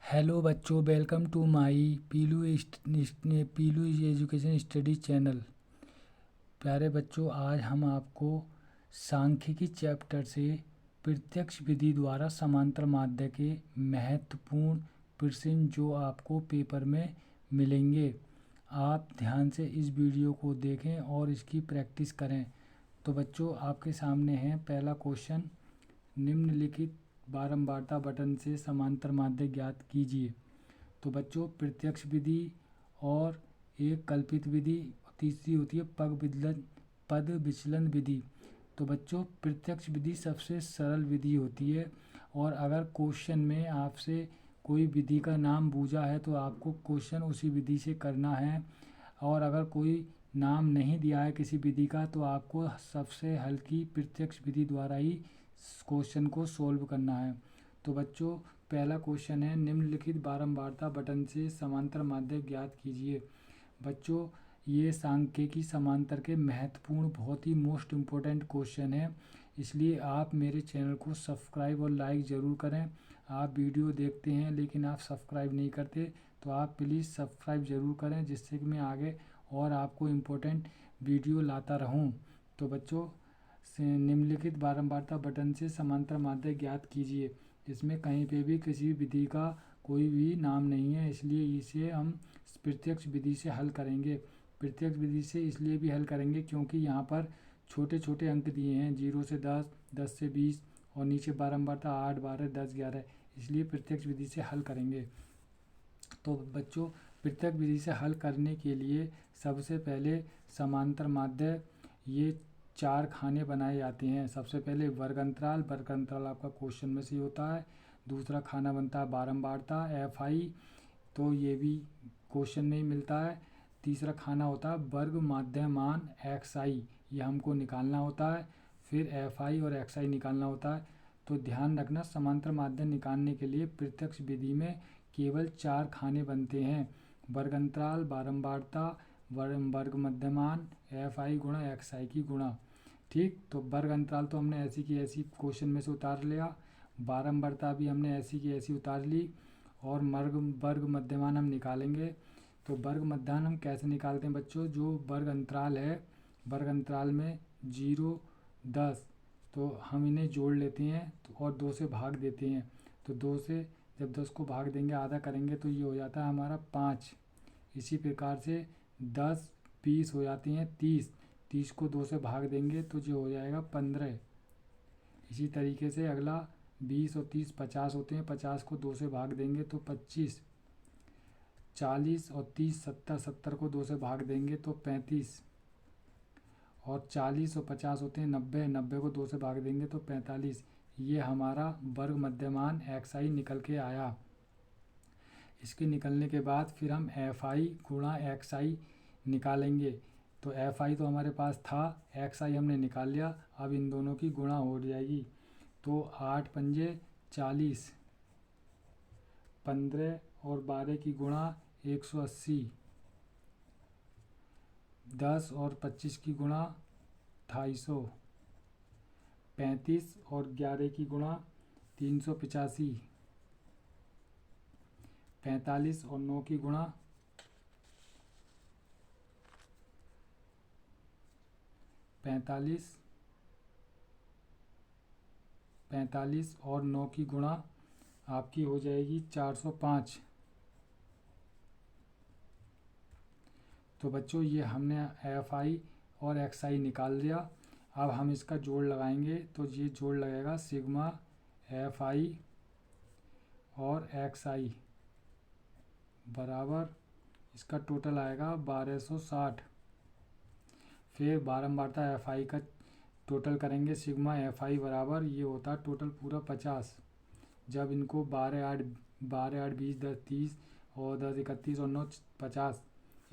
Hello बच्चों, welcome to my Pilu education study channel. प्यारे बच्चों, आज हम आपको सांख्यिकी चैप्टर से प्रत्यक्ष विधि द्वारा समांतर माध्य के महत्वपूर्ण प्रश्न जो आपको पेपर में मिलेंगे, आप ध्यान से इस वीडियो को देखें और इसकी प्रैक्टिस करें। तो बच्चों, आपके सामने है पहला क्वेश्चन। निम्नलिखित बारंबारता बटन से समांतर माध्य ज्ञात कीजिए। तो बच्चों, प्रत्यक्ष विधि और एक कल्पित विधि, तीसरी होती है पद विचलन विधि। तो बच्चों, प्रत्यक्ष विधि सबसे सरल विधि होती है और अगर क्वेश्चन में आपसे कोई विधि का नाम पूछा है तो आपको क्वेश्चन उसी विधि से करना है, और अगर कोई नाम नहीं दिया है किसी विधि का तो आपको सबसे हल्की प्रत्यक्ष विधि द्वारा ही क्वेश्चन को सोल्व करना है। तो बच्चों, पहला क्वेश्चन है, निम्नलिखित बारंबारता बटन से समांतर माध्य ज्ञात कीजिए। बच्चों, ये सांख्यिकी समांतर के महत्वपूर्ण, बहुत ही मोस्ट इम्पोर्टेंट क्वेश्चन है, इसलिए आप मेरे चैनल को सब्सक्राइब और लाइक ज़रूर करें। आप वीडियो देखते हैं लेकिन आप सब्सक्राइब नहीं करते, तो आप प्लीज़ सब्सक्राइब ज़रूर करें जिससे कि मैं आगे और आपको इम्पोर्टेंट वीडियो लाता रहूं। तो बच्चों, निम्नलिखित बारंबारता बटन से समांतर माध्य ज्ञात कीजिए। इसमें कहीं पे भी किसी विधि का कोई भी नाम नहीं है, इसलिए इसे हम प्रत्यक्ष विधि से हल करेंगे। प्रत्यक्ष विधि से इसलिए भी हल करेंगे क्योंकि यहाँ पर छोटे छोटे अंक दिए हैं, 0 से 10, 10 से 20 और नीचे बारंबारता 8, 12, 10, 11, इसलिए प्रत्यक्ष विधि से हल करेंगे। तो बच्चों, प्रत्यक्ष विधि से हल करने के लिए सबसे पहले समांतर माध्य ये 4 खाने बनाए जाते हैं। सबसे पहले वर्ग अंतराल आपका क्वेश्चन में से होता है। दूसरा खाना बनता है बारंबारता FI, तो ये भी क्वेश्चन में ही मिलता है। तीसरा खाना होता है वर्ग माध्यमान XI, ये हमको निकालना होता है। फिर FI और XI निकालना होता है। तो ध्यान रखना, समांतर माध्य निकालने के लिए प्रत्यक्ष विधि में केवल 4 खाने बनते हैं, वर्ग अंतराल, बारंबारता, वर्ग मध्यमान, FI गुणा XI की गुणा। ठीक, तो वर्ग अंतराल तो हमने ऐसी की ऐसी क्वेश्चन में से उतार लिया, बारंबारता भी हमने ऐसी की ऐसी उतार ली, और वर्ग मध्यमान हम निकालेंगे। तो वर्ग मध्यमान हम कैसे निकालते हैं बच्चों, जो वर्ग अंतराल है, वर्ग अंतराल में 0, 10, तो हम इन्हें जोड़ लेते हैं और 2 से भाग देते हैं। तो 2 से जब 10 को भाग देंगे, आधा करेंगे, तो ये हो जाता है हमारा 5। इसी प्रकार से 10, 20 हो जाती हैं 30, 30 को 2 से भाग देंगे तो ये हो जाएगा 15। इसी तरीके से अगला 20 और 30 50 होते हैं, 50 को 2 से भाग देंगे तो 25, 40 और 30 70, 70 को 2 से भाग देंगे तो 35, और 40 और 50 होते हैं 90, 90 को 2 से भाग देंगे तो 45। ये हमारा वर्ग मध्यमान XI निकल के आया। इसके निकलने के बाद फिर हम FI गुणा XI निकालेंगे। तो FI तो हमारे पास था, XI हमने निकाल लिया, अब इन दोनों की गुणा हो जाएगी। तो 8 पंजे 40, 15 और 12 की गुणा 180, 10 और 25 की गुणा 250, 35 और 11 की गुणा 385, 45 और 9 की गुणा 45, 45 और 9 की गुणा आपकी हो जाएगी 405। तो बच्चों, ये हमने FI और XI निकाल लिया। अब हम इसका जोड़ लगाएंगे, तो ये जोड़ लगेगा सिग्मा FI और XI बराबर, इसका टोटल आएगा 1260। फिर बारंबारता FI का टोटल करेंगे, सिग्मा FI बराबर, ये होता है टोटल पूरा 50। जब इनको 12, 8, 12, 8, 20, 10, 30 और 10, 31 और 9, 50,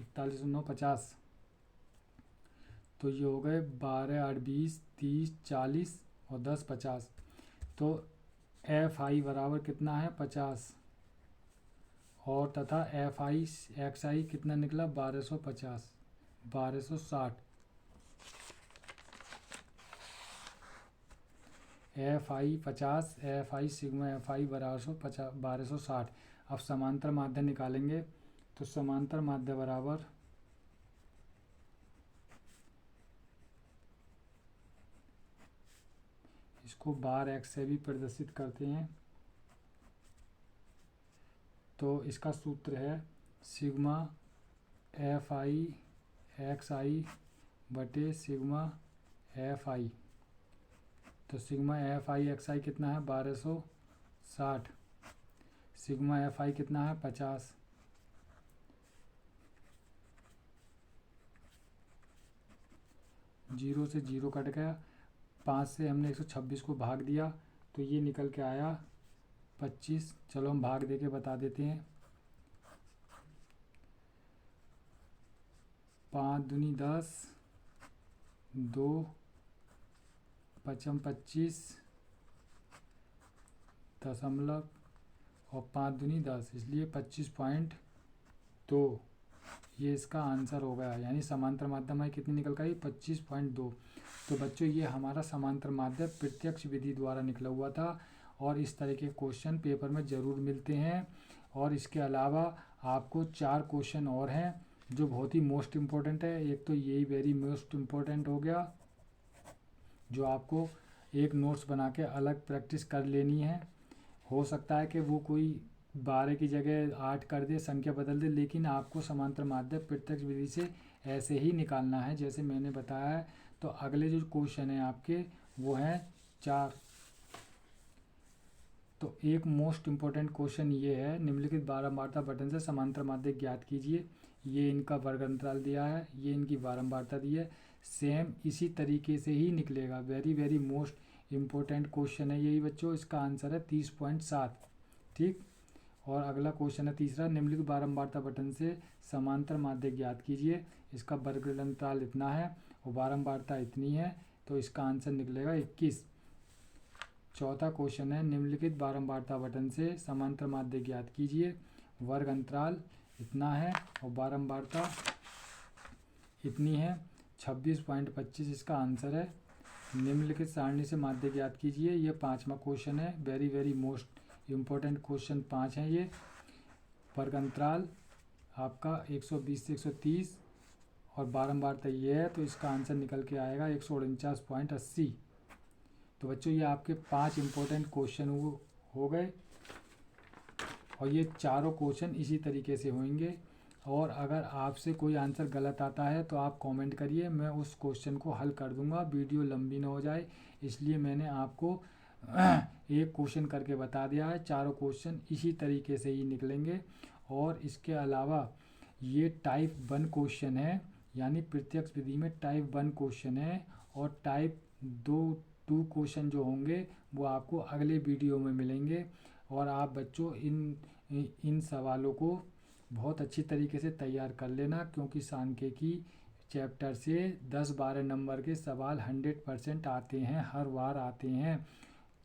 41 और 9, 50, तो ये हो गए 12, 8, 20, 30, 40 और 10, 50। तो FI बराबर कितना है 50, और तथा FI XI कितना निकला 1250, 1260। F I 50, F I sigma F I 1260। अब समांतर माध्य निकालेंगे तो समांतर माध्य बराबर इसको बार एक्स से भी प्रदर्शित करते हैं, तो इसका सूत्र है सिग्मा एफ आई एक्स आई बटे सिग्मा एफ आई। तो सिग्मा एफ आई एक्स आई कितना है 1260, सिग्मा एफ आई कितना है 50। जीरो से जीरो कट गया, 5 से हमने 126 को भाग दिया तो ये निकल के आया 25। चलो हम भाग दे के बता देते हैं। 5 दूनी 10, 2 पचम 25 दशमलव और 5 दूनी 10, इसलिए 25.2 ये इसका आंसर हो गया। यानी समांतर माध्य हमारी कितनी निकल गई 25.2। तो बच्चों ये हमारा समांतर माध्य प्रत्यक्ष विधि द्वारा निकला हुआ था और इस तरह के क्वेश्चन पेपर में ज़रूर मिलते हैं। और इसके अलावा आपको 4 क्वेश्चन और हैं जो बहुत ही मोस्ट इम्पोर्टेंट है। एक तो यही वेरी मोस्ट इम्पोर्टेंट हो गया जो आपको एक नोट्स बना के अलग प्रैक्टिस कर लेनी है। हो सकता है कि वो कोई 12 की जगह 8 कर दे, संख्या बदल दे, लेकिन आपको समांतर माध्य प्रत्यक्ष विधि से ऐसे ही निकालना है जैसे मैंने बताया है। तो अगले जो क्वेश्चन है आपके वो हैं 4। तो एक मोस्ट इम्पोर्टेंट क्वेश्चन ये है, निम्नलिखित बारंबारता बटन से समांतर माध्य ज्ञात कीजिए। ये इनका वर्ग अंतराल दिया है, ये इनकी बारंबारता दी है, सेम इसी तरीके से ही निकलेगा। Very very most important question है यही बच्चों। इसका आंसर है 30.7। ठीक। और अगला क्वेश्चन है तीसरा, निम्नलिखित बारंबारता बटन से समांतर माध्य ज्ञात कीजिए। इसका वर्ग अंतराल इतना है और बारंबारता इतनी है, तो इसका आंसर निकलेगा 21। चौथा क्वेश्चन है, निम्नलिखित बारंबारता बटन से समांतर माध्य ज्ञात कीजिए। वर्ग अंतराल इतना है और बारंबारता इतनी है, 26.25 इसका आंसर है। निम्नलिखित सारणी से माध्य ज्ञात कीजिए। ये 5वां क्वेश्चन है, very very most important question 5 है ये। वर्ग अंतराल आपका 120 से 130 और बारंबारता ये है, तो इसका आंसर निकल के आएगा 149.80। तो बच्चों ये आपके 5 इम्पोर्टेंट क्वेश्चन हो गए और ये चारों क्वेश्चन इसी तरीके से होंगे। और अगर आपसे कोई आंसर गलत आता है तो आप कमेंट करिए, मैं उस क्वेश्चन को हल कर दूंगा, वीडियो लंबी ना हो जाए इसलिए मैंने आपको एक क्वेश्चन करके बता दिया है। चारों क्वेश्चन इसी तरीके से ही निकलेंगे। और इसके अलावा ये टाइप 1 क्वेश्चन है, यानी प्रत्यक्ष विधि में टाइप 1 क्वेश्चन है। और टाइप 2 क्वेश्चन जो होंगे वो आपको अगले वीडियो में मिलेंगे। और आप बच्चों इन सवालों को बहुत अच्छी तरीके से तैयार कर लेना, क्योंकि सांख्यिकी चैप्टर से 10-12 नंबर के सवाल 100% आते हैं, हर बार आते हैं।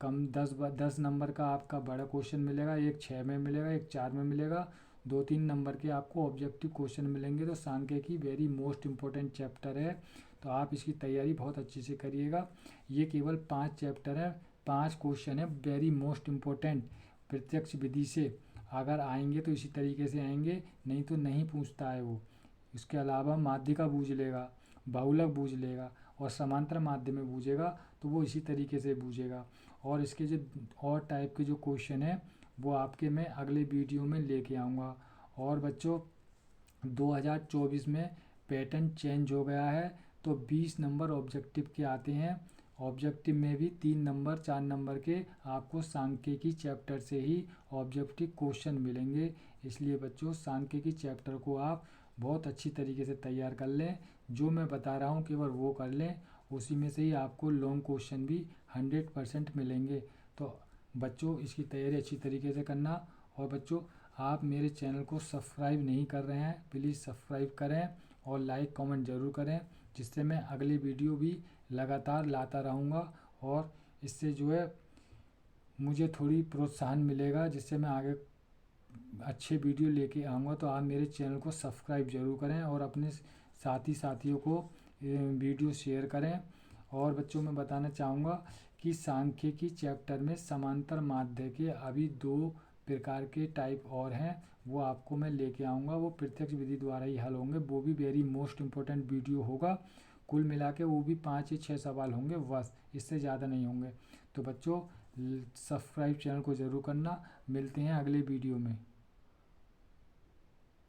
कम 10 नंबर का आपका बड़ा क्वेश्चन मिलेगा, एक 6 में मिलेगा, एक 4 में मिलेगा, 2-3 नंबर के आपको ऑब्जेक्टिव क्वेश्चन मिलेंगे। तो सांख्यिकी वेरी मोस्ट इम्पोर्टेंट चैप्टर है, तो आप इसकी तैयारी बहुत अच्छे से करिएगा। ये केवल 5 चैप्टर है, 5 क्वेश्चन है वेरी मोस्ट इम्पोर्टेंट प्रत्यक्ष विधि से। अगर आएंगे तो इसी तरीके से आएंगे, नहीं तो नहीं पूछता है वो। इसके अलावा माध्यिका बूझ लेगा, बहुलक बूझ लेगा और समांतर माध्य में बूझेगा, तो वो इसी तरीके से बूझेगा। और इसके जो और टाइप के जो क्वेश्चन है वो आपके मैं अगले वीडियो में लेके आऊँगा। और बच्चों 2024 में पैटर्न चेंज हो गया है, तो 20 नंबर ऑब्जेक्टिव के आते हैं। ऑब्जेक्टिव में भी 3 नंबर 4 नंबर के आपको सांख्यिकी चैप्टर से ही ऑब्जेक्टिव क्वेश्चन मिलेंगे। इसलिए बच्चों सांख्यिकी चैप्टर को आप बहुत अच्छी तरीके से तैयार कर लें। जो मैं बता रहा हूँ केवल वो कर लें, उसी में से ही आपको लॉन्ग क्वेश्चन भी 100% मिलेंगे। तो बच्चों इसकी तैयारी अच्छी तरीके से करना। और बच्चों आप मेरे चैनल को सब्सक्राइब नहीं कर रहे हैं, प्लीज़ सब्सक्राइब करें और लाइक कमेंट ज़रूर करें, जिससे मैं अगली वीडियो भी लगातार लाता रहूँगा। और इससे जो है मुझे थोड़ी प्रोत्साहन मिलेगा, जिससे मैं आगे अच्छे वीडियो लेके आऊँगा। तो आप मेरे चैनल को सब्सक्राइब ज़रूर करें और अपने साथियों को वीडियो शेयर करें। और बच्चों मैं बताना चाहूँगा कि सांख्यिकी चैप्टर में समांतर माध्य के अभी 2 प्रकार के टाइप और हैं, वो आपको मैं लेके आऊँगा। वो प्रत्यक्ष विधि द्वारा ही हल होंगे, वो भी वेरी मोस्ट इम्पोर्टेंट वीडियो होगा। कुल मिला के वो भी 5 या 6 सवाल होंगे बस, इससे ज़्यादा नहीं होंगे। तो बच्चों सब्सक्राइब चैनल को ज़रूर करना। मिलते हैं अगले वीडियो में।